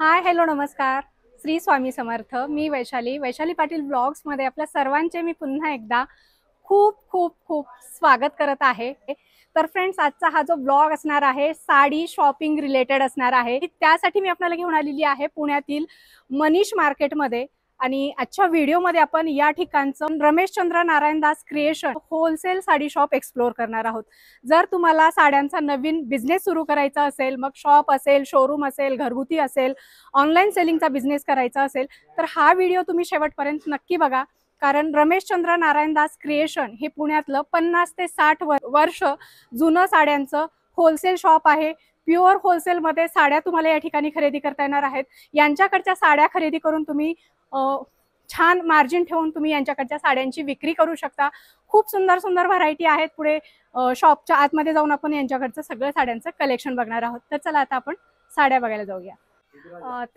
Hi hello नमस्कार. श्री स्वामी समर्थ. मी Vaishali Patil blogs मध्ये आपल्या सर्वांचे मी पुन्हा एकदा खूप खूप खूप स्वागत करत आहे. तर फ्रेंड्स, आजचा हा जो ब्लॉग असणार आहे साडी शॉपिंग रिलेटेड असणार आहे. त्यासाठी मी आपल्याला घेऊन आलेली आहे पुण्यातील मनीष मार्केटमध्ये. आणि आजच्या व्हिडिओमध्ये आपण या ठिकाणचं Rameshchandra Narayandas creation wholesale sari shop explore करणार आहोत. जर तुम्हाला साड्यांचा नवीन बिझनेस सुरू करायचा असेल, मग शॉप असेल, शोरूम असेल, घरगुती असेल, ऑनलाईन सेलिंगचा बिझनेस करायचा असेल, तर हा व्हिडिओ तुम्ही शेवटपर्यंत नक्की बघा. कारण रमेशचंद्र नारायणदास क्रिएशन हे पुण्यातलं 50 ते 60 वर्ष जुनं साड्यांचं होलसेल शॉप आहे. प्युअर होलसेलमध्ये साड्या तुम्हाला या ठिकाणी खरेदी करता येणार आहेत. यांच्याकडच्या साड्या खरेदी करून तुम्ही छान मार्जिन ठेवून तुम्ही यांच्याकडच्या साड्यांची विक्री करू शकता. खूप सुंदर सुंदर व्हरायटी आहेत. पुढे शॉपच्या आतमध्ये जाऊन आपण यांच्याकडचं सगळं साड्यांचं कलेक्शन बघणार आहोत. तर चला आता आपण साड्या बघायला जाऊया.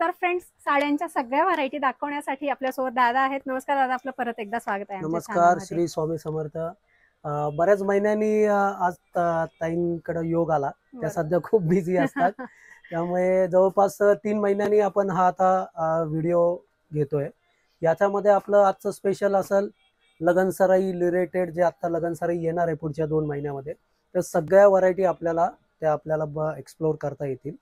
तर फ्रेंड्स, साड्यांच्या सगळ्या व्हरायटी दाखवण्यासाठी आपल्यासोबत दादा आहेत. नमस्कार दादा, आपलं परत एकदा स्वागत आहे. नमस्कार, श्री स्वामी समर्थ. बऱ्याच महिन्यांनी आज ताईंकडे योग आला. त्या सध्या खूप बिझी असतात. त्यामुळे जवळपास 3 महिन्यांनी आपण हा आता व्हिडिओ घेतोय. याच्यामध्ये आपलं आजचं स्पेशल असेल लगनसराई रिलेटेड. जे आता लगनसराई येणार आहे पुढच्या 2 महिन्यामध्ये, तर सगळ्या व्हरायटी आपल्याला एक्सप्लोर करता येतील.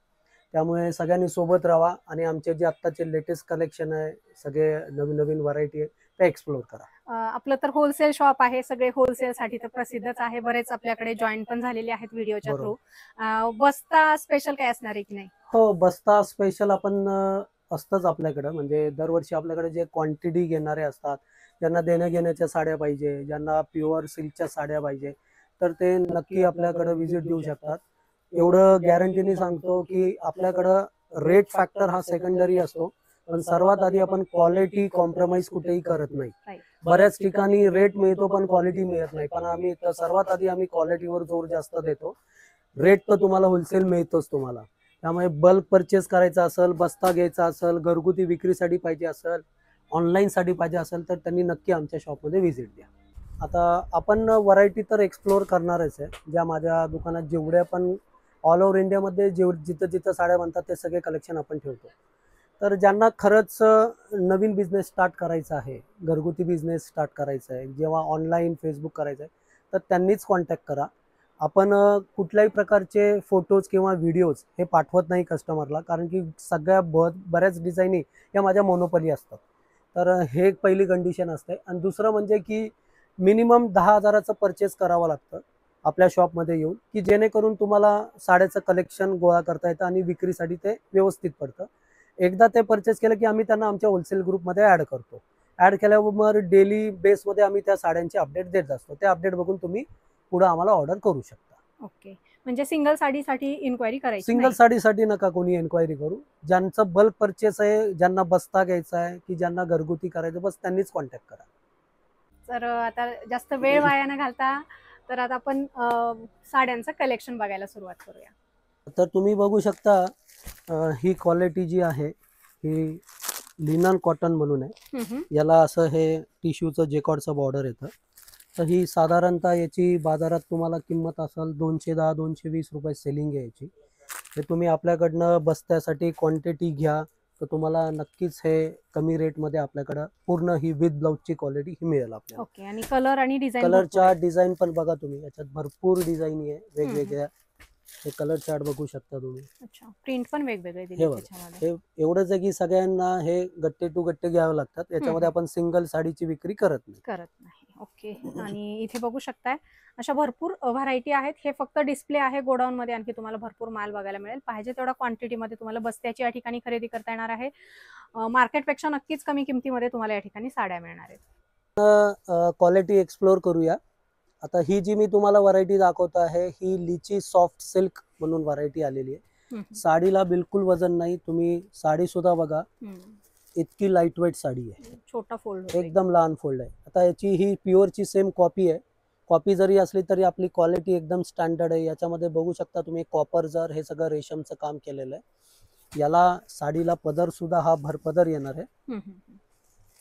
त्यामुळे सगळ्यांनी सोबत राहा आणि आमचे जे आत्ताचे लेटेस्ट कलेक्शन आहे, सगळे नवीन नवीन व्हरायटी आहे, ते एक्सप्लोर करा. आपलं तर होलसेल शॉप आहे. सगळे होलसेल साठी तर प्रसिद्धच आहे. बरेच आपल्याकडे जॉईन पण झालेले आहेत व्हिडिओच्या थ्रू. बस्ता स्पेशल काय असणार आहे की नाही? हो, बस्ता स्पेशल आपण असतंच आपल्याकडे. म्हणजे दरवर्षी आपल्याकडे जे क्वांटिटी घेणारे असतात, ज्यांना देण्या घेण्याच्या साड्या पाहिजे, ज्यांना प्युअर सिल्कच्या साड्या पाहिजे, तर ते नक्की आपल्याकडे व्हिजिट देऊ शकतात. एवढं गॅरंटीने सांगतो की आपल्याकडं रेट फॅक्टर हा सेकंडरी असतो, पण सर्वात आधी आपण क्वालिटी कॉम्प्रोमाइज कुठेही करत नाही. बऱ्याच ठिकाणी रेट मिळतो पण क्वालिटी मिळत नाही, पण आम्ही सर्वात आधी क्वालिटीवर जोर जास्त देतो. रेट तर तुम्हाला होलसेल मिळतोच तुम्हाला. त्यामुळे बल्क परचेस करायचा असेल, बस्ता घ्यायचा असेल, घरगुती विक्रीसाठी पाहिजे असेल, ऑनलाईन साठी पाहिजे असेल, तर त्यांनी नक्की आमच्या शॉपमध्ये व्हिजिट द्या. आता आपण व्हरायटी तर एक्सप्लोर करणारच आहे. ज्या माझ्या दुकानात जेवढ्या पण ऑल ओव्हर इंडियामध्ये जिथं जिथं साड्या बनतात ते सगळे कलेक्शन आपण ठेवतो. तर ज्यांना खरंच नवीन बिझनेस स्टार्ट करायचा आहे, घरगुती बिझनेस स्टार्ट करायचा आहे, जेव्हा ऑनलाईन फेसबुक करायचं आहे, तर त्यांनीच कॉन्टॅक्ट करा. आपण कुठल्याही प्रकारचे फोटोज किंवा व्हिडिओज हे पाठवत नाही कस्टमरला, कारण की बऱ्याच डिझाईनी या माझ्या मोनोपली असतात. तर हे एक पहिली कंडिशन असते. आणि दुसरं म्हणजे की मिनिमम 10,000चं परचेस करावं लागतं आपल्या शॉपमध्ये येऊन, की जेणेकरून तुम्हाला साड्याचं कलेक्शन गोळा करता येतं आणि विक्रीसाठी ते व्यवस्थित पडतं. एकदा ते परचेस केलं की आम्ही त्यांना आमच्या होलसेल ग्रुपमध्ये ॲड करतो. ॲड केल्यावर डेली बेसमध्ये आम्ही त्या साड्यांचे अपडेट देत असतो. ते अपडेट बघून तुम्ही पुढे आम्हाला ऑर्डर करू शकता. ओके, म्हणजे सिंगल साडीसाठी इन्क्वायरी करायची? सिंगल साडीसाठी नका कोणी इन्क्वायरी करू. ज्यांचं बल्क परचेस आहे, ज्यांना बस्ता घ्यायचा आहे, की ज्यांना घरगुती करायचं, बस त्यांनीच कॉन्टॅक्ट करा. तर आता जास्त वेळ वाया न घालता तर आता आपण साड्यांचं कलेक्शन बघायला सुरुवात करूया. तर तुम्ही बघू शकता, ही क्वालिटी जी आहे ही लिनन कॉटन म्हणून आहे. याला असं हे टिश्यूचं जेकॉर्डचं बॉर्डर येतं. तर ही साधारणतः याची बाजारात तुम्हाला किंमत असेल 210-220 रुपये सेलिंग आहे याची. हे तुम्ही आपल्याकडनं बस्त्यासाठी क्वांटिटी घ्या तर तुम्हाला नक्कीच हे कमी रेटमध्ये आपल्याकडं पूर्ण ही विथ ब्लाउजची क्वालिटी ही मिळेल आपल्याला. ओके, आणि कलर आणि डिझाईन? कलरच्या डिझाइन पण बघा तुम्ही, याच्यात भरपूर डिझाईन आहे वेगवेगळ्या. हे कलर चार्ट बघू शकता तुम्ही. अच्छा, प्रिंट पण वेगवेगळे दिले त्याच्यामध्ये. हे एवढंच आहे की सगळ्यांना हे गट्टे टू गट्टे घ्यावे लागतात. याच्यामध्ये आपण सिंगल साडीची विक्री करत नाही. ओके, आणि इथे बघू शकताय अशा भरपूर व्हरायटी आहेत. हे फक्त डिस्प्ले आहे. गोडाऊन मध्ये आणखी तुम्हाला भरपूर माल बघायला मिळेल. पाहिजे तेवढा क्वांटिटी मध्ये तुम्हाला बस्त्याची या ठिकाणी खरेदी करता येणार आहे. मार्केटपेक्षा नक्कीच कमी किमतीमध्ये तुम्हाला या ठिकाणी साड्या मिळणार आहेत. क्वालिटी एक्सप्लोर करूया. आता ही जी मी तुम्हाला व्हरायटी दाखवत आहे ही लिची सॉफ्ट सिल्क म्हणून व्हरायटी आलेली आहे. साडीला बिलकुल वजन नाही. तुम्ही साडी सुद्धा बघा, इतकी लाईट वेट साडी आहे. छोटा फोल्ड, एकदम लहान फोल्ड आहे. आता याची ही प्युअरची सेम कॉपी आहे. कॉपी जरी असली तरी आपली क्वालिटी एकदम स्टँडर्ड आहे. याच्यामध्ये बघू शकता तुम्ही कॉपर जर हे सगळं रेशमचं काम केलेलं आहे. याला साडीला पदर सुद्धा हा भरपदर येणार आहे.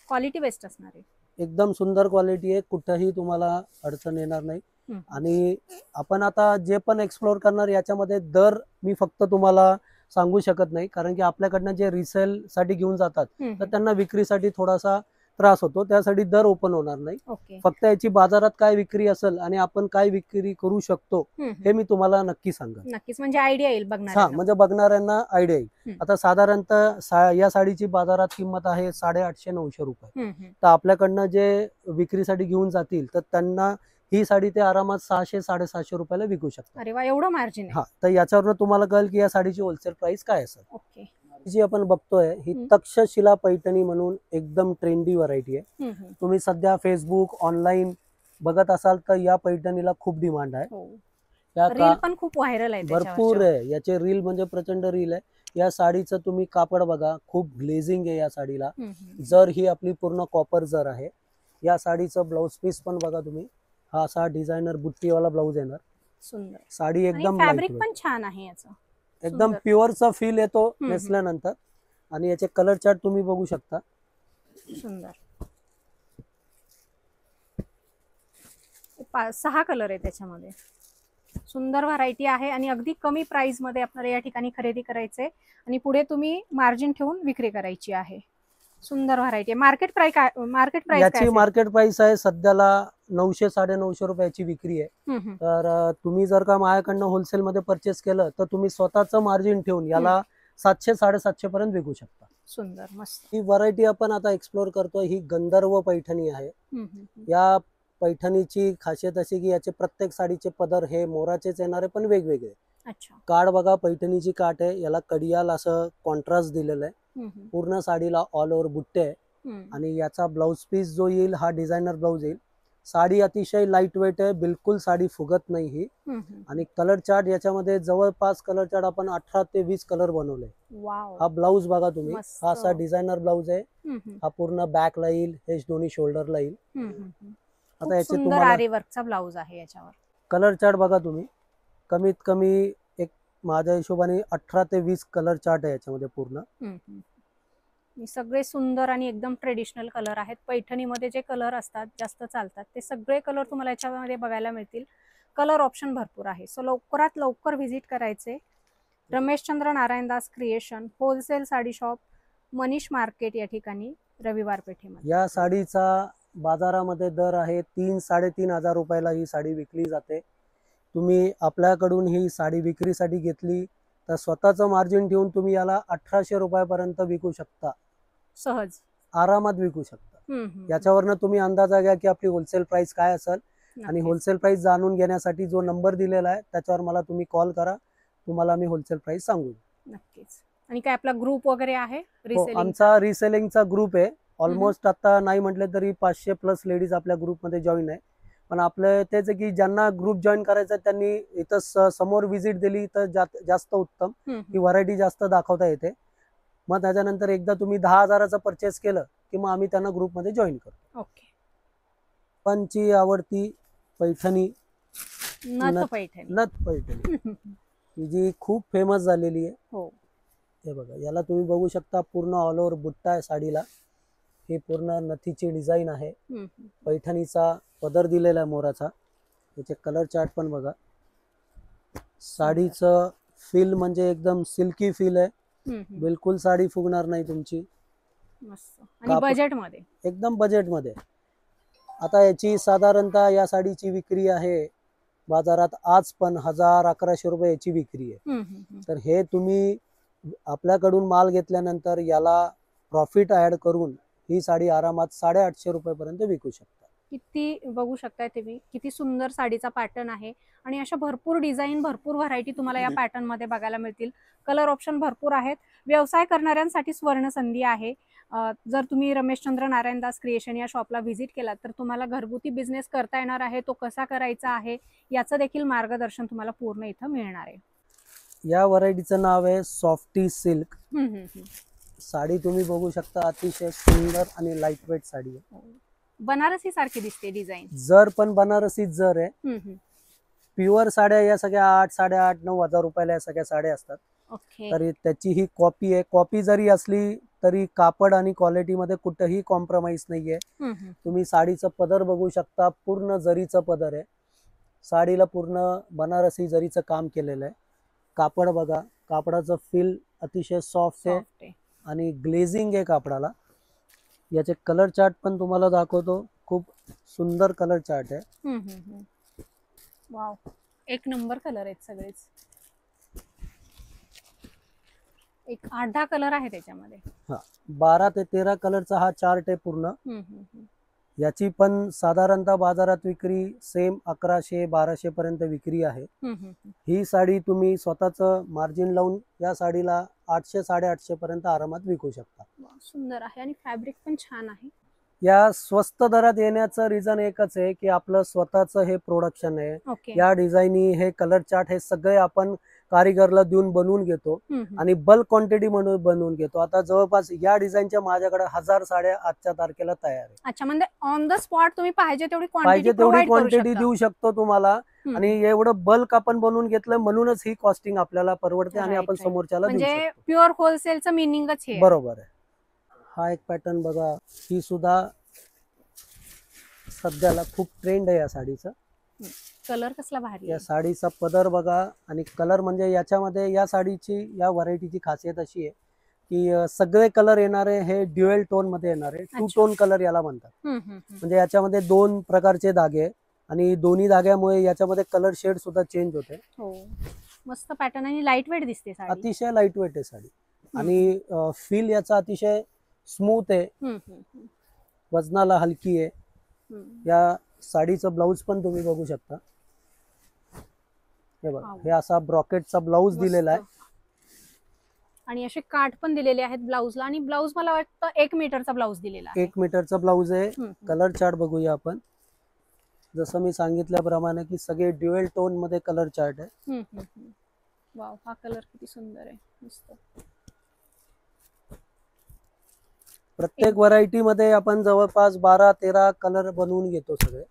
क्वालिटी बेस्ट असणार आहे. एकदम सुंदर क्वालिटी आहे. कुठेही तुम्हाला अडचण येणार नाही. आणि आपण आता जे पण एक्सप्लोर करणार याच्यामध्ये दर मी फक्त तुम्हाला सांगू शकत नाही, कारण की आपल्याकडनं जे रिसेल साठी घेऊन जातात तर त्यांना विक्रीसाठी थोडासा त्रास होतो, त्यासाठी दर ओपन होणार नाही. ओके. फक्त याची बाजारात काय विक्री असेल आणि आपण काय विक्री करू शकतो हे मी तुम्हाला नक्की सांगेन. नक्कीच, म्हणजे आयडिया येईल हा, बघणार. म्हणजे बघणाऱ्यांना आयडिया येईल. आता साधारणतः या साडीची बाजारात किंमत आहे 850-900 रुपये. तर आपल्याकडनं जे विक्रीसाठी घेऊन जातील तर त्यांना ही साडी ते आरामात 600-750 रुपयाला विकू शकतात. अरे वा, एवढं मार्जिन आहे. हा, तर याच्यावरून तुम्हाला कळेल की या साडीची होलसेल प्राइस काय असेल. ओके. जी आपण बघतोय ही तक्षशिला पैठणी म्हणून एकदम ट्रेंडी व्हरायटी आहे. तुम्ही सध्या फेसबुक ऑनलाईन बघत असाल तर या पैठणीला खूप डिमांड आहे. रील पण खूप व्हायरल आहे, भरपूर आहे याचे रील, म्हणजे प्रचंड रील आहे. या साडीचं तुम्ही कापड बघा, खूप ग्लेझिंग आहे या साडीला. जर ही आपली पूर्ण कॉपर जर आहे. या साडीचं ब्लाउज पीस पण बघा तुम्ही, हा असा डिझायनर बुट्टीवाला ब्लाउज येणार. सुंदर साडी एकदम फॅब्रिक पण छान आहे याचं, एकदम प्युअरचा फील येतो नेसल्यानंतर. आणि याचे कलर चार्ट तुम्ही बघू शकता. सुंदर 6 कलर आहे त्याच्यामध्ये. सुंदर व्हरायटी आहे आणि अगदी कमी प्राइस मध्ये आपल्याला या ठिकाणी खरेदी करायचे आणि पुढे तुम्ही मार्जिन ठेवून विक्री करायची आहे. सुंदर व्हरायटी आहे. मार्केट प्राइस याची मार्केट प्राइस आहे सध्याला 900-950 रुपयाची विक्री आहे. तर तुम्ही जर का माझ्याकडनं होलसेल मध्ये परचेस केलं तर तुम्ही स्वतःचं मार्जिन ठेवून याला 700-750 पर्यंत विकू शकता. सुंदर, मस्त. ही व्हरायटी आपण आता एक्सप्लोर करतोय. ही गंधर्व पैठणी आहे. या पैठणीची खासियत अशी की याचे प्रत्येक साडीचे पदर हे मोराचेच येणारे पण वेगवेगळे. अच्छा. काठ बघा, पैठणीची काठ आहे, याला कडियाल असं कॉन्ट्रास्ट दिलेलं आहे. पूर्ण साडीला ऑल ओव्हर बुट्टे आहे. आणि याचा ब्लाउज पीस जो येईल हा डिझायनर ब्लाउज येईल. साडी अतिशय लाईट वेट आहे, बिलकुल साडी फुगत नाही ही. आणि कलर चार्ट याच्यामध्ये जवळपास कलर चार्ट आपण 18 ते 20 कलर बनवले. हा ब्लाउज बघा तुम्ही, हा असा डिझायनर ब्लाउज आहे. हा पूर्ण बॅकला येईल, हे दोन्ही शोल्डरला येईल. आता याचे तुम्हाला आरी वर्कचा ब्लाउज आहे याच्यावर. कलर चार्ट बघा तुम्ही, कमीत कमी एक माझ्या हिशोबाने 18 ते 20 कलर चार्ट आहे याच्यामध्ये पूर्ण. सगळे सुंदर आणि एकदम ट्रेडिशनल कलर आहेत. पैठणीमध्ये जे कलर असतात जास्त चालतात ते सगळे कलर तुम्हाला याच्यामध्ये बघायला मिळतील. कलर ऑप्शन भरपूर आहे. सो लवकरात लवकर व्हिजिट करायचे. Rameshchandra Narayandas creation, wholesale sari shop, Manish market या ठिकाणी, रविवार पेठेमध्ये. या साडीचा बाजारामध्ये दर आहे 3-3.5 हजार रुपयाला ही साडी विकली जाते. तुम्ही आपल्याकडून ही साडी विक्रीसाठी घेतली तर स्वतःचं मार्जिन ठेवून तुम्ही याला 1800 रुपयापर्यंत विकू शकता. सहज आरामात विकू शकता. याच्यावरनं तुम्ही अंदाजा घ्या की आपली होलसेल प्राइस काय असेल. आणि होलसेल प्राइस जाणून घेण्यासाठी जो नंबर दिलेला आहे त्याच्यावर मला तुम्ही कॉल करा, तुम्हाला मी होलसेल प्राइस सांगू. नक्कीच. आणि काय आपला ग्रुप वगैरे आहे? आमचा रिसेलिंगचा ग्रुप आहे. ऑलमोस्ट आता नाही म्हटलं तरी 500 प्लस लेडीज आपल्या ग्रुपमध्ये जॉईन आहे. पण आपलं तेच की ज्यांना ग्रुप जॉईन करायचा त्यांनी इथं समोर व्हिजिट दिली तर जास्त उत्तम. ही व्हरायटी जास्त दाखवता येते. मग त्याच्यानंतर एकदा तुम्ही 10,000चं परचेस केलं की मग आम्ही त्यांना ग्रुपमध्ये जॉईन करतो. ओके. पंची आवडती पैठणी, नथ पैठणी ही जी खूप फेमस झालेली आहे. हो. हे बघा, याला तुम्ही बघू शकता पूर्ण ऑल ओव्हर बुट्टा आहे साडीला. ही पूर्ण नथीची डिझाईन आहे. पैठणीचा पदर दिलेला आहे मोराचा. याचे कलर चार्ट पण बघा. साडीचं फील म्हणजे एकदम सिल्की फील आहे. बिलकुल साडी फुगणार नाही तुमची. आणि बजेट मध्ये, एकदम बजेट मध्ये. आता याची साधारणतः या साडीची विक्री आहे बाजारात आज पण 1000-1100 रुपये याची विक्री आहे. तर हे तुम्ही आपल्याकडून माल घेतल्यानंतर याला प्रॉफिट ऍड करून ही साडी आरामात 850 रुपयापर्यंत विकू शकता. किती बघू शकताय तुम्ही, किती सुंदर साडीचा पॅटर्न आहे. आणि अशा भरपूर डिझाईन, भरपूर व्हरायटी तुम्हाला या पॅटर्न मध्ये बघायला मिळतील. कलर ऑप्शन भरपूर आहेत. व्यवसाय करणाऱ्यांसाठी स्वर्ण संधी आहे. जर तुम्ही रमेशचंद्र नारायणदास क्रिएशन या शॉपला व्हिजिट केलात तर तुम्हाला घरगुती बिझनेस करता येणार आहे. तो कसा करायचा आहे याचं देखील मार्गदर्शन तुम्हाला पूर्ण इथं मिळणार आहे. या व्हरायटीचं नाव आहे सॉफ्टी सिल्क. साडी तुम्ही बघू शकता, अतिशय सुंदर आणि लाईट वेट साडी आहे. बनारसी सारखी दिसते डिझाईन. जर पण बनारसी जर आहे. प्युअर साड्या या सगळ्या 8-8.5-9 हजार रुपयाला या सगळ्या साड्या असतात. तर त्याची ही कॉपी आहे. कॉपी जरी असली तरी कापड आणि क्वालिटी मध्ये कुठेही कॉम्प्रोमाइज नाहीये. तुम्ही साडीचं पदर बघू शकता, पूर्ण जरीचं पदर आहे. साडीला पूर्ण बनारसी जरीचं काम केलेलं आहे. कापड बघा, कापडाचं फील अतिशय सॉफ्ट आहे Soft आहे. आणि ग्लेझिंग आहे कापडाला. याचे कलर चार्ट पण तुम्हाला दाखवतो. खूप सुंदर कलर चार्ट आहे. वाव, एक नंबर कलर आहेत सगळेच. एक 8-10 कलर आहे त्याच्यामध्ये. हा, 12 ते 13 कलरचा हा चार्ट आहे पूर्ण. याची पण साधारणतः बाजारात विक्री सेम 1100-1200 पर्यंत विक्री आहे. ही साडी तुम्ही स्वतःच मार्जिन लावून या साडीला 800-850 पर्यंत आरामात विकू शकता. वाव, सुंदर आहे आणि फॅब्रिक पण छान आहे. या स्वस्त दरात येण्याचं रिझन एकच आहे की आपलं स्वतःच हे प्रोडक्शन आहे. ओके. या डिझाईनी हे कलर चार्ट हे सगळे आपण कारिगरला देऊन बनवून घेतो आणि बल्क क्वांटिटी म्हणून बनवून घेतो. आता जवळपास या डिझाईनच्या माझ्याकडे 1000 साड्या आजच्या तारखेला तयार आहे. अच्छा, म्हणजे ऑन द स्पॉट तुम्ही पाहिजे तेवढी पाहिजे तेवढी क्वांटिटी क्वांटिटी देऊ शकतो तुम्हाला. आणि एवढं बल्क आपण बनवून घेतलं म्हणूनच ही कॉस्टिंग आपल्याला परवडते आणि आपण समोरच्याला देऊ म्हणजे शकतो. प्युअर होलसेलचं मिनिंगच हे. बरोबर आहे. हा एक पॅटर्न बघा, ही सुद्धा सध्याला खूप ट्रेंड आहे या साडीचा. कलर कसला भारी. या साडीचा पदर बघा आणि कलर म्हणजे याच्यामध्ये या साडीची या व्हरायटीची खासियत अशी आहे की सगळे कलर येणारे हे ड्युएल टोन मध्ये येणारे. 2 टोन कलर याला म्हणतात. म्हणजे याच्यामध्ये 2 प्रकारचे धागे आणि दोन्ही धाग्यामुळे याच्यामध्ये कलर शेड सुद्धा चेंज होते. हो, मस्त पॅटर्न आणि लाईट वेट दिसते साडी. अतिशय लाईट वेट आहे साडी आणि फील याचा अतिशय स्मूथ आहे. वजनाला हलकी आहे. या साडीचं ब्लाऊज पण तुम्ही बघू शकता. हे बघा, हे असा ब्रॉकेटचा ब्लाऊज दिलेला आहे आणि असे काठ पण दिलेले आहेत ब्लाऊजला. आणि ब्लाऊज मला वाटतं 1 मीटरचा ब्लाऊज दिलेला आहे. 1 मीटरचा ब्लाऊज आहे. कलर चार्ट बघूया आपण. जसं मी सांगितल्याप्रमाणे की सगळे ड्युएल टोन मध्ये कलर चार्ट आहे. वाव, हा कलर किती सुंदर आहे. मस्त. प्रत्येक व्हरायटी मध्ये आपण जवळपास 12-13 कलर बनवून घेतो सगळे.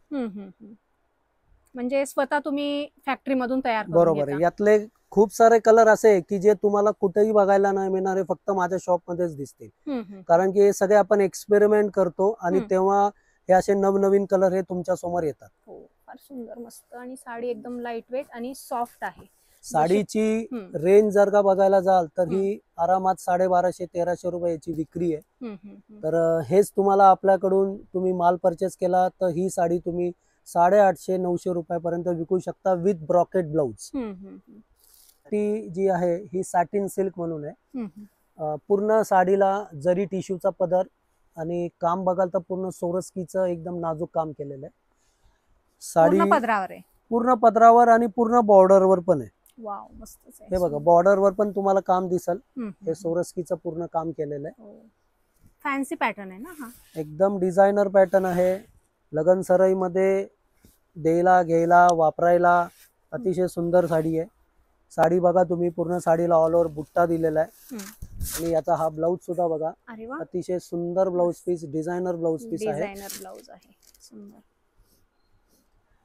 म्हणजे स्वतः तुम्ही फॅक्टरी मधून तयार करून बरोबर आहे. यातले खूप सारे कलर असे की जे तुम्हाला कुठेही बघायला नाही मिळणार, फक्त माझ्या शॉप मध्येच दिसतील. कारण की हे सगळे आपण एक्सपेरिमेंट करतो आणि तेव्हा हे असे नवनवीन कलर हे तुमच्या समोर येतात. हो, फार सुंदर, मस्त. आणि साडी एकदम लाईट वेट आणि सॉफ्ट आहे. साडीची रेंज जर का बघायला जाल तर ही आरामात 1250-1300 रुपयाची विक्री आहे. तर हेच तुम्हाला आपल्याकडून तुम्ही माल परचेस केला तर ही साडी तुम्ही 850-900 रुपयापर्यंत विकू शकता विथ ब्रॉकेट ब्लाऊज. ती जी आहे ही सॅटिन सिल्क म्हणून आहे. पूर्ण साडीला जरी टिश्यूचा पदर आणि काम बघाल तर पूर्ण सोरस्कीचं एकदम नाजूक काम केलेलं आहे. साडी पदरावर आहे, पूर्ण पदरावर आणि पूर्ण बॉर्डरवर पण आहे. वाव, मस्तच आहे. हे बघा, बॉर्डरवर पण तुम्हाला काम दिसल. हे सोरस्कीचं पूर्ण काम केलेलं आहे. फॅन्सी पॅटर्न आहे ना हा. एकदम डिझायनर पॅटर्न आहे. लग्न सराई मध्ये द्यायला, घ्यायला, वापरायला अतिशय सुंदर साडी आहे. साडी बघा तुम्ही, पूर्ण साडीला ऑल ओव्हर बुट्टा दिलेला आहे. आणि याचा हा ब्लाऊज सुद्धा बघा, अतिशय सुंदर blouse piece, designer blouse piece आहे. डिझायनर ब्लाऊज आहे, सुंदर.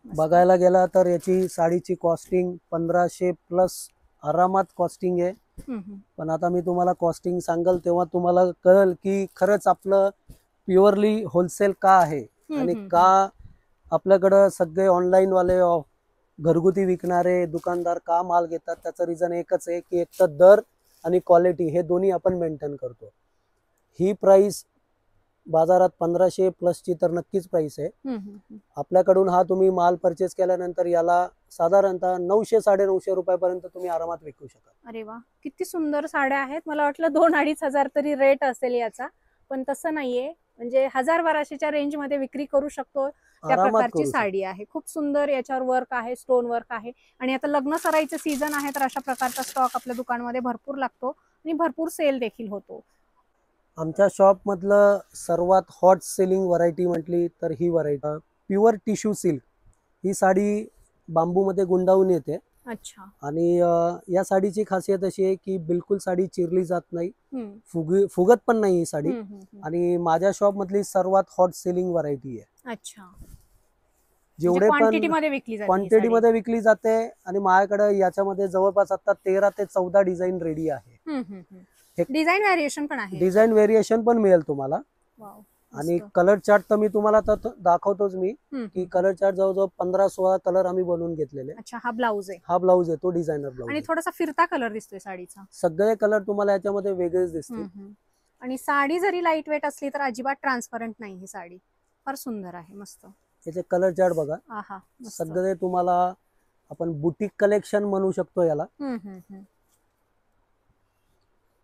बघायला गेला तर याची साडीची कॉस्टिंग 1500 प्लस आरामात कॉस्टिंग आहे. पण आता मी तुम्हाला कॉस्टिंग सांगल तेव्हा तुम्हाला कळेल की खरंच आपलं प्युअरली होलसेल का आहे आणि का आपल्याकडं सगळे ऑनलाईन वाले घरगुती विकणारे दुकानदार का माल घेतात. त्याचं रिझन एकच आहे की एक तर दर आणि क्वालिटी हे दोन्ही आपण मेंटेन करतो. ही प्राइस बाजारात 1500 प्लसची तर नक्कीच प्राइस आहे. आपल्याकडून हा तुम्ही माल परचेस केल्यानंतर याला साधारणतः 900-950 रुपयापर्यंत तुम्ही आरामात विकू शकाल. अरे वा, किती सुंदर साड्या आहेत. मला वाटलं 2-2.5 हजार तरी रेट असेल याचा, पण तसं नाहीये. म्हणजे 1000-1200च्या रेंज मध्ये विक्री करू शकतो त्या प्रकारची साडी आहे. खूप सुंदर याच्यावर वर्क आहे, स्टोन वर्क आहे. आणि आता लग्न सराईचं सीझन आहे तर अशा प्रकारचा स्टॉक आपल्या दुकानामध्ये भरपूर लागतो आणि भरपूर सेल देखील होतो. आमच्या शॉप मधलं सर्वात हॉट सेलिंग व्हरायटी म्हटली तर ही व्हरायटी प्युअर टिश्यू सिल्क. ही साडी बांबू मध्ये गुंडाळून येते. अच्छा. आणि या साडीची खासियत अशी आहे की बिलकुल साडी चिरली जात नाही, फुगत पण नाही ही साडी. आणि माझ्या शॉप मधली सर्वात हॉट सेलिंग व्हरायटी आहे. अच्छा. जेवढे पण क्वांटिटी मध्ये विकली जाते. आणि माझ्याकडे याच्यामध्ये जवळपास आता 13 ते 14 डिझाईन रेडी आहे. डिझाईन व्हेरिएशन पण आहे. डिझाईन व्हेरिएशन पण मिळेल तुम्हाला. आणि मस्त. कलर चार्ट तर मी तुम्हाला तर दाखवतोच मी की हम्म. कलर चार्ट जवळजवळ 15-16 कलर आम्ही बनवून घेतलेले. अच्छा, हा ब्लाऊज आहे हा ब्लाऊज आहे, तो डिझायनर ब्लाऊज आणि आहे. थोडासा फिरता कलर दिसतोय साडीचा. सगळे कलर तुम्हाला याच्यामध्ये वेगळेच दिसतील. हम्म. आणि साडी जरी लाईट वेट असली तर अजिबात ट्रान्सपरंट नाही ही साडी. फार सुंदर आहे, मस्त. याचे कलर चार्ट बघा. आहा, मस्त. सगळे तुम्हाला आपण बुटीक कलेक्शन म्हणू शकतो याला.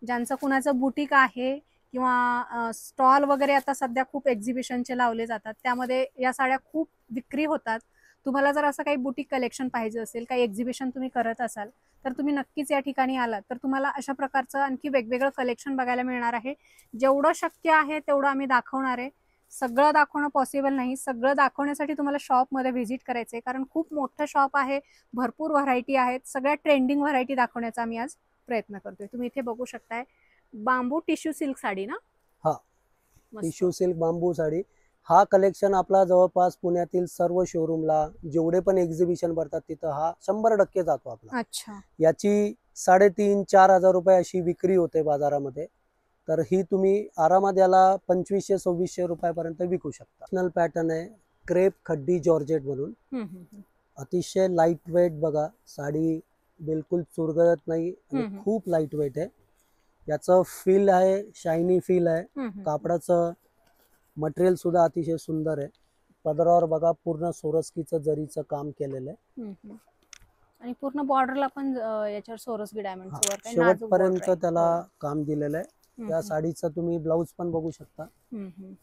ज्यांचं कुणाचं बुटीक आहे किंवा स्टॉल वगैरे आता सध्या खूप एक्झिबिशनचे लावले जातात, त्यामध्ये या साड्या खूप विक्री होतात. तुम्हाला जर असं काही बुटीक कलेक्शन पाहिजे असेल, काही एक्झिबिशन तुम्ही करत असाल, तर तुम्ही नक्कीच या ठिकाणी आलात तर तुम्हाला अशा प्रकारचं आणखी वेगवेगळं कलेक्शन बघायला मिळणार आहे. जेवढं शक्य आहे तेवढं आम्ही दाखवणार आहे. सगळं दाखवणं पॉसिबल नाही. सगळं दाखवण्यासाठी तुम्हाला शॉपमध्ये व्हिजिट करायचंय, कारण खूप मोठं शॉप आहे, भरपूर व्हरायटी आहेत. सगळ्या ट्रेंडिंग व्हरायटी दाखवण्याचा आम्ही आज प्रयत्न करतोय. तुम्ही इथे बघू शकताय बांबू टिश्यू सिल्क साडी ना. हा, मस्त. टिश्यू सिल्क बांबू साडी. हा कलेक्शन आपला जवळपास पुण्यातील सर्व शोरूमला जेवढे पण एक्झिबिशन भरतात तिथं हा 100% जातो आपला. अच्छा. याची 3,500-4,000 हजार रुपये अशी विक्री होते बाजारामध्ये. तर ही तुम्ही आरामात याला 2,500-2,600 रुपयापर्यंत विकू शकता. नॅशनल पॅटर्न आहे, क्रेप खड्डी जॉर्जेट म्हणून. अतिशय लाईट वेट बघा साडी, बिलकुल चुरगळत नाही आणि खूप लाईट वेट आहे. याचं फील आहे, शायनी फील आहे. कापडाचं मटेरियल सुद्धा अतिशय सुंदर आहे. पदरावर बघा पूर्ण सोरस्कीचं जरीचं काम केलेलं आहे. आणि पूर्ण बॉर्डरला पण याच्यावर सोरस्की डायमंडचं वर्क आहे. शेवटपर्यंत त्याला काम दिलेलं आहे. या साडीचं तुम्ही ब्लाऊज पण बघू शकता.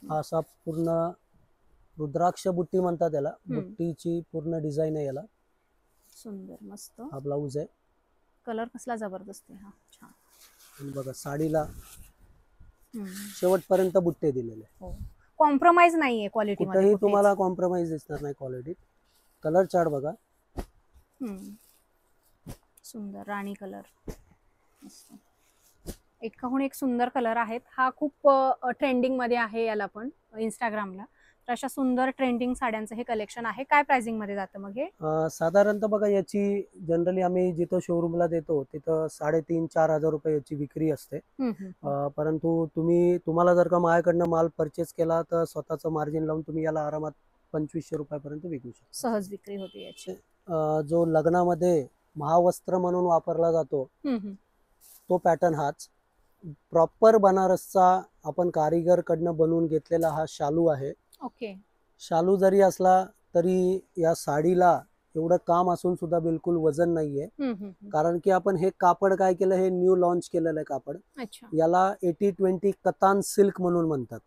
हा असा पूर्ण रुद्राक्ष बुट्टी म्हणतात त्याला, बुट्टीची पूर्ण डिझाईन आहे याला. सुंदर, मस्त. हा ब्लाऊज आहे. कलर कसला जबरदस्त आहे हा, छान. आणि बघा साडीला शेवटपर्यंत बुट्टे दिलेले. कॉम्प्रोमाइज नाहीये क्वालिटी मध्ये, कुठेही तुम्हाला कॉम्प्रोमाइज दिसणार नाही क्वालिटीत. कलर चार्ट बघा. सुंदर राणी कलर, मस्त. एकाहून एक सुंदर कलर आहेत. हा खूप ट्रेंडिंग मध्ये आहे, याला पण इंस्टाग्रामला. तर अशा सुंदर ट्रेंडिंग साड्यांचं हे कलेक्शन आहे. काय प्राइसिंग मध्ये जातं मग हे? साधारणतः बघा याची जनरली आम्ही जिथं शोरूमला देतो तिथं 3,500-4,000 हजार रुपये याची विक्री असते. परंतु तुम्हाला जर का माझ्याकडनं माल परचेस केला तर स्वतःचं मार्जिन लावून तुम्ही याला आरामात 2,500 रुपयापर्यंत विकू शकता. सहज विक्री होते याची. जो लग्नामध्ये महावस्त्र म्हणून वापरला जातो तो पॅटर्न हाच. प्रॉपर बनारसचा आपण कारिगर कडनं बनवून घेतलेला हा शालू आहे. ओके. शालू जरी असला तरी या साडीला एवढं काम असून सुद्धा बिलकुल वजन नाहीये. कारण की आपण हे कापड काय केलं, हे न्यू लॉन्च केलेलं आहे कापड. याला 80-20 कतान सिल्क म्हणून म्हणतात.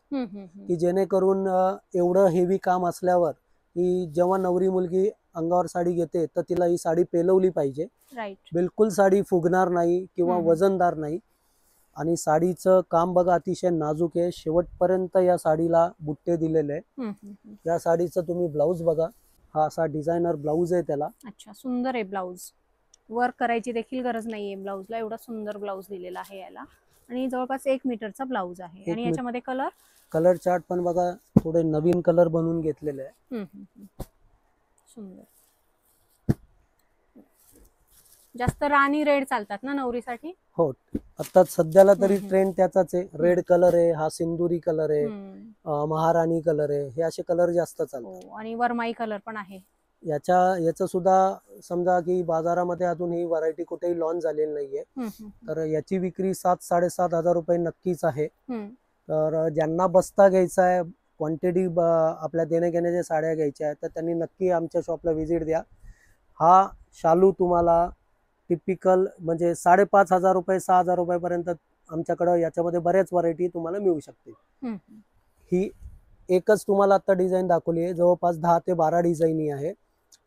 की जेणेकरून एवढं हेवी काम असल्यावर की जेव्हा नवरी मुलगी अंगावर साडी घेते तर तिला ही साडी पेलवली पाहिजे. बिलकुल साडी फुगणार नाही किंवा वजनदार नाही. आणि साडीचं काम बघा अतिशय नाजूक आहे. शेवटपर्यंत या साडीला बुट्टे दिलेले आहे. या साडीचं तुम्ही ब्लाऊज बघा. हा असा डिझायनर ब्लाऊज आहे त्याला. अच्छा, सुंदर आहे ब्लाऊज. वर्क करायची देखील गरज नाहीये ब्लाऊजला, एवढा सुंदर ब्लाऊज दिलेला आहे याला. आणि जवळपास 1 मीटरचा ब्लाऊज आहे. आणि याच्यामध्ये कलर चार्ट पण बघा, थोडे नवीन कलर बनवून घेतलेले आहे. सुंदर. जास्त राणी रेड चालतात ना नवरीसाठी? हो, आता सध्याला तरी ट्रेंड त्याचाच आहे. रेड कलर आहे, हा सिंदुरी कलर आहे, महाराणी कलर आहे, हे असे कलर जास्त चालतात. आणि वरमाई कलर पण आहे. याचं सुद्धा समजा की बाजारामध्ये अजून ही व्हरायटी कुठेही लॉन्च झालेली नाहीये. तर याची विक्री 7-7.5 हजार रुपये नक्कीच आहे. तर ज्यांना बस्ता घ्यायचा आहे, क्वांटिटी आपल्या देण्या घेण्याच्या साड्या घ्यायच्या आहेत, तर त्यांनी नक्की आमच्या शॉपला व्हिजिट द्या. हा शालू तुम्हाला टिपिकल म्हणजे 5.5 हजार रुपये 6 हजार रुपयापर्यंत आमच्याकडे याच्यामध्ये बऱ्याच व्हरायटी तुम्हाला मिळू शकते. ही एकच तुम्हाला आता डिझाईन दाखवली आहे. जवळपास 10 ते 12 डिझाईन आहे.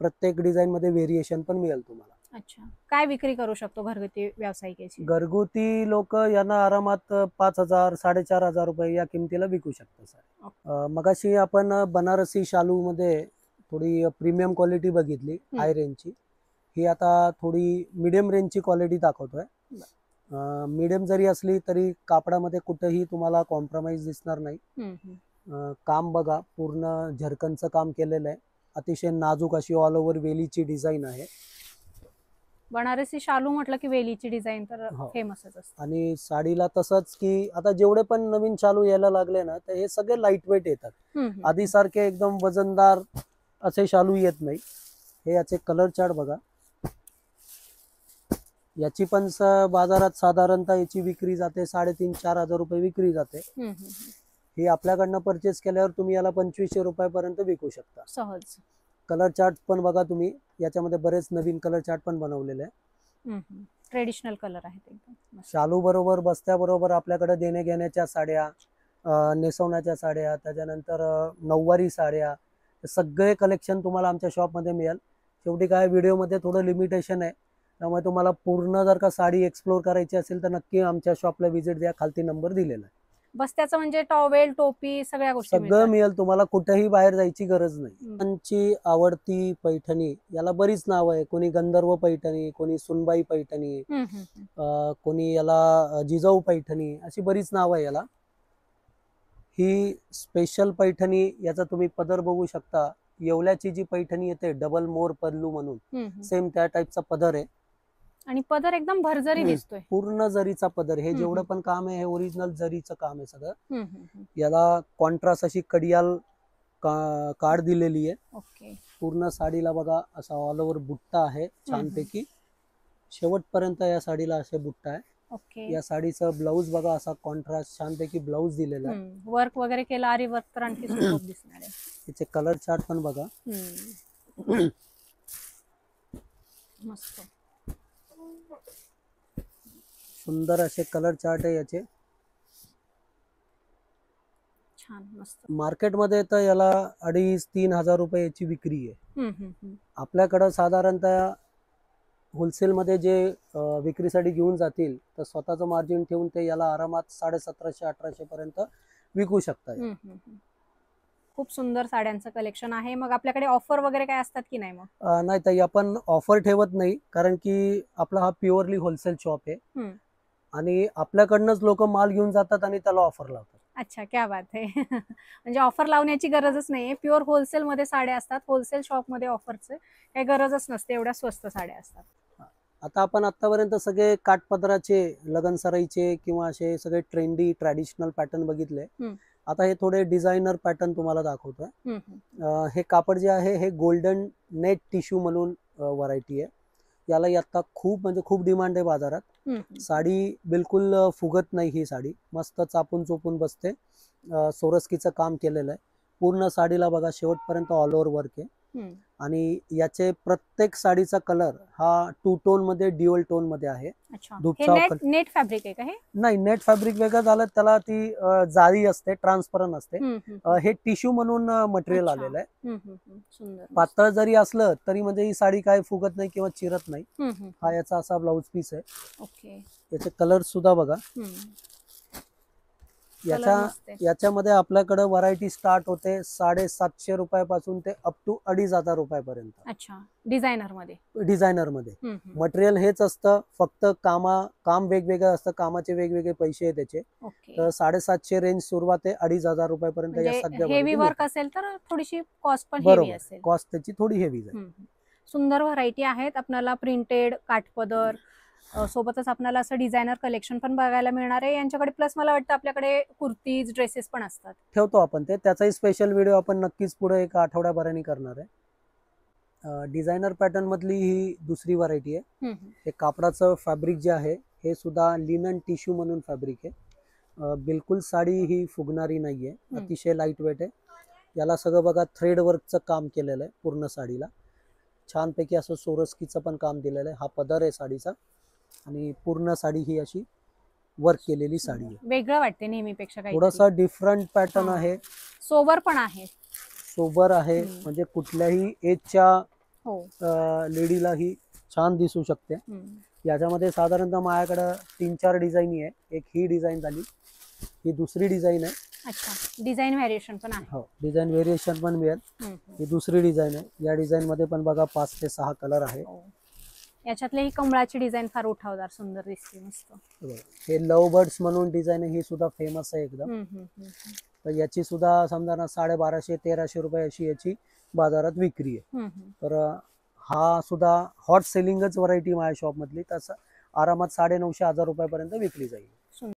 प्रत्येक डिझाईन मध्ये व्हेरिएशन पण मिळेल तुम्हाला. अच्छा, काय विक्री करू शकतो घरगुती व्यावसायिकाची? घरगुती लोक यांना आरामात 5,000 4,500 रुपये या किमतीला विकू शकतात. मगाशी आपण बनारसी शालू मध्ये थोडी प्रीमियम क्वालिटी बघितली, हाय रेंजची. ही आता थोडी मिडियम रेंजची क्वालिटी दाखवतोय. मिडियम जरी असली तरी कापडामध्ये कुठेही तुम्हाला कॉम्प्रोमाइज दिसणार नाही. काम बघा, पूर्ण झरकनचं काम केलेलं आहे. अतिशय नाजूक अशी ऑल ओव्हर वेलीची डिझाईन आहे. बनारसी शालू म्हटलं की वेलीची डिझाईन तर हो. फेमसच असते. आणि साडीला तसंच की आता जेवढे पण नवीन चालू यायला लागले ना, तर हे सगळे लाईट वेट येतात. हम्म, हम्म, आधी सारखे एकदम वजनदार असे शालू येत नाही. हे याचे कलर चार्ट बघा. याची पण बाजारात साधारणतः याची विक्री जाते 3,500-4,000 रुपये विक्री जाते. हम्म, हम्म, हम्म. ही आपल्याकडनं परचेस केल्यावर तुम्ही याला 2,500 रुपयापर्यंत विकू शकता. सहज. कलर चार्ट पण बघा तुम्ही, याच्यामध्ये बरेच नवीन कलर चार्ट पण बनवलेले आहे. ट्रेडिशनल कलर आहेत एकदम मस्त. शालू बरोबर बस्त्याबरोबर आपल्याकडे देणे घेण्याच्या साड्या, नेसवण्याच्या साड्या, त्याच्यानंतर नऊवारी साड्या, हे सगळे कलेक्शन तुम्हाला आमच्या शॉपमध्ये मिळेल. शेवटी काय व्हिडिओमध्ये थोडं लिमिटेशन आहे, त्यामुळे तुम्हाला पूर्ण जर का साडी एक्सप्लोर करायची असेल तर नक्की आमच्या शॉपला व्हिजिट द्या. खालती नंबर दिलेला आहे. बस्त्याचं म्हणजे टॉवेल, टोपी सगळ्या गोष्टी सगळं मिळतात. मिळेल तुम्हाला, कुठेही बाहेर जायची गरज नाही. त्यांची आवडती पैठणी, याला बरीच नाव आहे. कोणी गंधर्व पैठणी, कोणी सुनबाई पैठणी, हम्म, हम्म, हम्म. कोणी याला जिजाऊ पैठणी, अशी बरीच नाव आहे याला. ही स्पेशल पैठणी, याचा तुम्ही पदर बघू शकता. येवल्याची जी पैठणी येते डबल मोर पल्लू म्हणून, हम्म, हम्म. सेम त्या टाईपचा पदर आहे. आणि पदर एकदम भरजरी दिसतोय. पूर्ण जरीचा पदर. हे हम्म, जेवढं पण काम आहे हे ओरिजिनल जरीचं काम आहे सगळं. हम्म, हम्म, हम्म. याला कॉन्ट्रास्ट अशी कडियाल कार्ड दिलेली आहे. ओके. पूर्ण साडीला बघा असा ऑल ओव्हर बुट्टा आहे छानपैकी. शेवटपर्यंत या साडीला असे बुट्टा आहे. ओके. या साडीचं ब्लाऊज बघा, असा कॉन्ट्रास्ट छानपैकी ब्लाऊज दिलेला आहे. वर्क वगैरे केलं, आरी वर्क तर आणखी सुंदर दिसणार आहे. याचे कलर चार्ट पण बघा. मस्त सुंदर असे कलर चार्ट आहे याचे. छान मस्त. मार्केटमध्ये तर याला 2,500-3,000 हजार रुपये याची विक्री आहे. आपल्याकडं साधारणतः होलसेलमध्ये जे विक्रीसाठी घेऊन जातील तर स्वतःचं मार्जिन ठेवून ते याला आरामात 1750-1800 पर्यंत विकू शकता. खूप सुंदर साड्यांचं कलेक्शन आहे. मग आपल्याकडे ऑफर वगैरे काय असतात की नाही? मग नाही ताई, आपण ऑफर ठेवत नाही, कारण की आपला हा प्युअरली होलसेल शॉप आहे आणि आपल्याकडनंच लोक माल घेऊन जातात आणि त्याला ऑफर लावतात. अच्छा, क्या बात आहे. म्हणजे ऑफर लावण्याची गरजच नाहीये. प्युअर होलसेल मध्ये साड्या असतात. होलसेल शॉप मध्ये ऑफरचे काही गरजच नसते. एवढ्या स्वस्त साड्या असतात. आता आपण आतापर्यंत सगळे काठपदराचे, लगन सराईचे किंवा असे सगळे ट्रेंडी ट्रॅडिशनल पॅटर्न बघितले. आता हे थोडे डिझायनर पॅटर्न तुम्हाला दाखवतोय. हे कापड जे आहे हे गोल्डन नेट टिश्यू म्हणून व्हरायटी आहे. याला आता खूप म्हणजे खूप डिमांड आहे बाजारात. साडी बिलकुल फुगत नाही. ही साडी मस्त चापून चोपून बसते. सोरस्कीचं काम केलेलं आहे. पूर्ण साडीला बघा शेवटपर्यंत ऑल ओव्हर वर्क आहे. आणि याचे प्रत्येक साडीचा कलर हा 2 टोन मध्ये, ड्युअल टोन मध्ये आहे. नेट फॅब्रिक आहे का हे? नाही, नेट फॅब्रिक वेगळं झालं, त्याला ती जाळी असते, ट्रान्सपरंट असते. हे टिश्यू म्हणून मटेरियल आलेलं आहे. पातळ जरी असलं तरी म्हणजे ही साडी काय फुगत नाही किंवा चिरत नाही. हा याचा असा ब्लाउज पीस आहे. ओके. याचे कलर सुद्धा बघा. याच्यामध्ये आपल्याकडे व्हरायटी स्टार्ट होते 750 रुपयापासून ते अप टू 2,500 रुपयापर्यंत. अच्छा. डिझायनर मध्ये मटेरियल हेच असतं, फक्त काम वेगवेगळं असतं. कामाचे वेगवेगळे पैसे आहे त्याचे. तर 750 रेंज सुरुवात आहे 2,500 रुपयापर्यंत. या सगळ्या हेवी वर्क असेल तर थोडीशी कॉस्ट पण हेवी असेल. कॉस्ट त्याची थोडी हेवी आहे. सुंदर व्हरायटी आहेत. आपल्याला प्रिंटेड काठपदर सोबतच आपल्याला असं डिझायनर कलेक्शन पण बघायला मिळणार आहे यांच्याकडे. प्लस मला वाटतं आपल्याकडे कुर्तीज, ड्रेसेस पण असतात. ठेवतो आपण ते, त्याचाही स्पेशल व्हिडिओ आपण नक्कीच पुढे एका आठवड्याभराने करणार आहे. डिझायनर पॅटर्न मधली ही दुसरी व्हरायटी आहे. हे कापडाचं फॅब्रिक जे आहे हे सुद्धा लिनन टिश्यू म्हणून फॅब्रिक आहे. बिलकुल साडी ही फुगणारी नाहीये. अतिशय लाईट वेट आहे. याला सगळं बघा थ्रेड वर्कचं काम केलेलं आहे. पूर्ण साडीला छानपैकी असं सोरस्कीचं पण काम दिलेलं आहे. हा पदर आहे साडीचा आणि पूर्ण साडी ही अशी वर्क केलेली साडी आहे. वेगळं वाटते नेहमीपेक्षा. थोडासा डिफरंट पॅटर्न आहे. सोबर पण आहे. सोबर आहे म्हणजे कुठल्याही एजच्या लेडीला ही छान दिसू शकते. याच्यामध्ये साधारणतः माझ्याकडे 3-4 डिझाईन आहे. एक ही डिझाईन झाली, ही दुसरी डिझाईन आहे. अच्छा, डिझाईन व्हेरिएशन पण आहे. हो, डिझाईन व्हेरिएशन पण मिळेल. ही दुसरी डिझाईन आहे. या डिझाईन मध्ये पण बघा 5 ते 6 कलर आहे. याच्यातली ही कमळाची डिझाईन फार उठावदार सुंदर दिसते. मस्त. हे लव बर्ड्स म्हणून डिझाईन आहे. ही सुद्धा फेमस आहे एकदम. तर याची सुद्धा समजा ना 1250-1300 रुपये अशी याची बाजारात विक्री आहे. तर हा सुद्धा हॉट सेलिंगच व्हरायटी माझ्या शॉपमधली, तसं आरामात 950-1000 रुपयापर्यंत विकली जाईल.